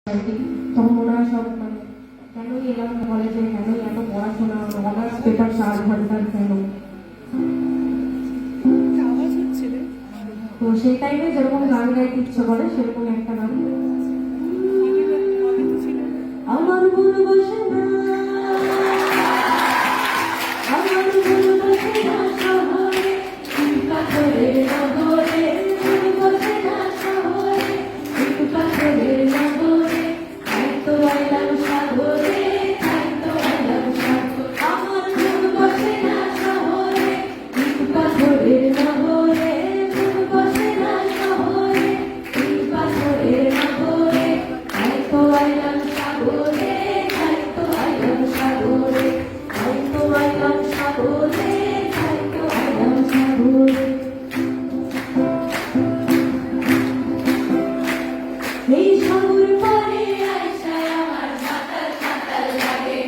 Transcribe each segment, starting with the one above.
তখন ওনারা সব মানে কেনই এলাম কলেজে, কেনই এত পড়াশোনা, অনার্স পেপার 4 ঘন্টার কেন। তো সেই টাইমে যেরকম গান গাইতে ইচ্ছে করে সেরকম একটা গান, আমার মন বসে না, আমার মন বসে না শহরে, পাথরের নগরে, মন বসে না শহরে, পাথরের নগরে, তাই তো আইলাম সাগরে, তাই তো আইলাম সাগরে। আমার মন বসে না শহরে, পাথরের নগরে, মন বসে না শহরে, পাথরের নগরে, তাই তো আইলাম সাগরে, তাই তো আইলাম সাগরে, তাই তো আইলাম সাগরে, তাই তো আইলাম সাগরে। এই সাগর পারে আইসা আমার সাঁতার সাঁতার লাগে,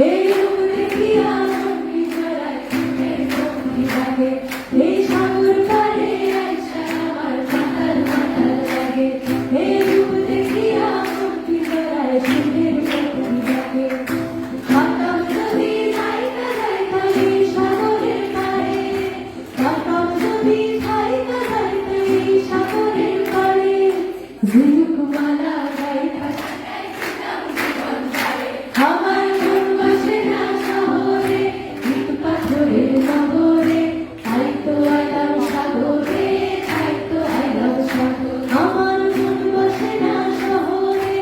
এই রূপ দেখিয়া মন বিজড়ায় সুখের ভক্তি জাগে। এই সাগর পারে আইসা আমার সাঁতার সাঁতার লাগে, এই রূপ দেখিয়া মন বিজড়ায় সুখের ভক্তি জাগে। থাকতাম যদি যাইতা যাইতা এই সাগরের পারে, থাকতাম যদি যাইতা যাইতা এই সাগরের পারে, ঝিনুকমালা গাইতা গাইতাম জীবন ধারে। আমার মন বসে না শহরে, ইট পাথরের নগরে, তাই তো আইলাম সাগরে, তাই তো আইলাম সাগরে। আমার মন বসে না শহরে,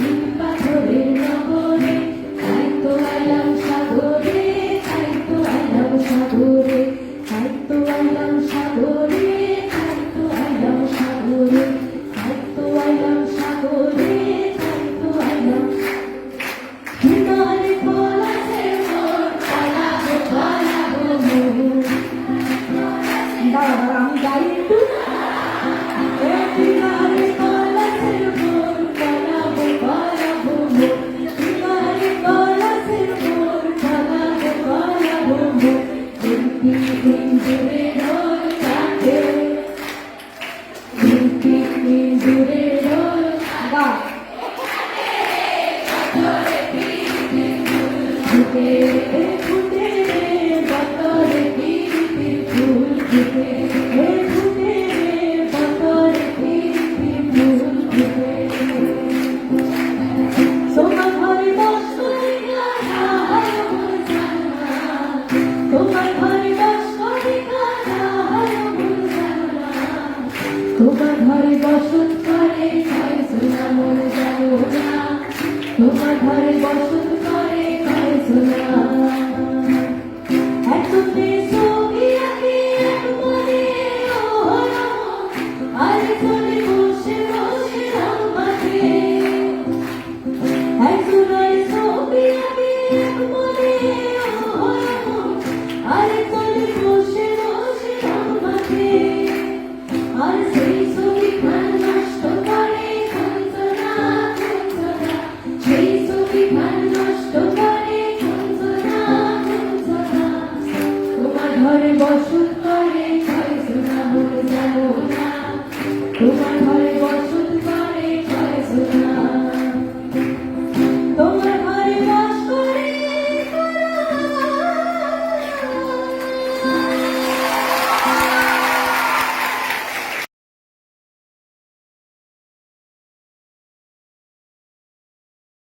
ইট পাথরের নগরে, তাই তো আইলাম সাগরে, তাই তো আইলাম সাগরে, তাই তো আইলাম সাগরে, তাই তো আইলাম সাগরে, তাই তো আইলাম সাগরে, তাই তো আইলাম। কিনারে পলাশে মোর, পালাবো পালাবো মোর। দাঁড়া আমি গাই একটু। কিনারে পলাশে মোর, পালাবো পালাবো মোর। কিনারে পলাশে মোর, পালাবো পালাবো মোর। ইন্দুরে ঢোল কাটে, ইন্দুরে ঢোল কাটে, ফুটে ফুটে বতরে পিরিতির ফুল ফুটে, ফুটে বতরে পিরিতির ফুল ফুটে। তোমার ঘরে বসে গানা হয় মোর জানা, তোমার ঘরে বসে গানা হয় মোর জানা, তোমার ঘরে বসত করে হয় সোনা মোর জানা, তোমার ঘরে বসত করে হয় সোনা। একসাথে ছবি আঁকি এক মনে ও রমন, আর চলে বসে বসে রং মাখে। একজোড়ায় ছবি আঁকি এক মনে ও রমন, আর চলে বসে বসে রং মাখে। আর সেই ছবি খান নষ্ট করে কঞ্চনা কঞ্চনা, সেই ছবি খান নষ্ট করে কঞ্চনা কঞ্চনা। তোমার ঘরে বসত করে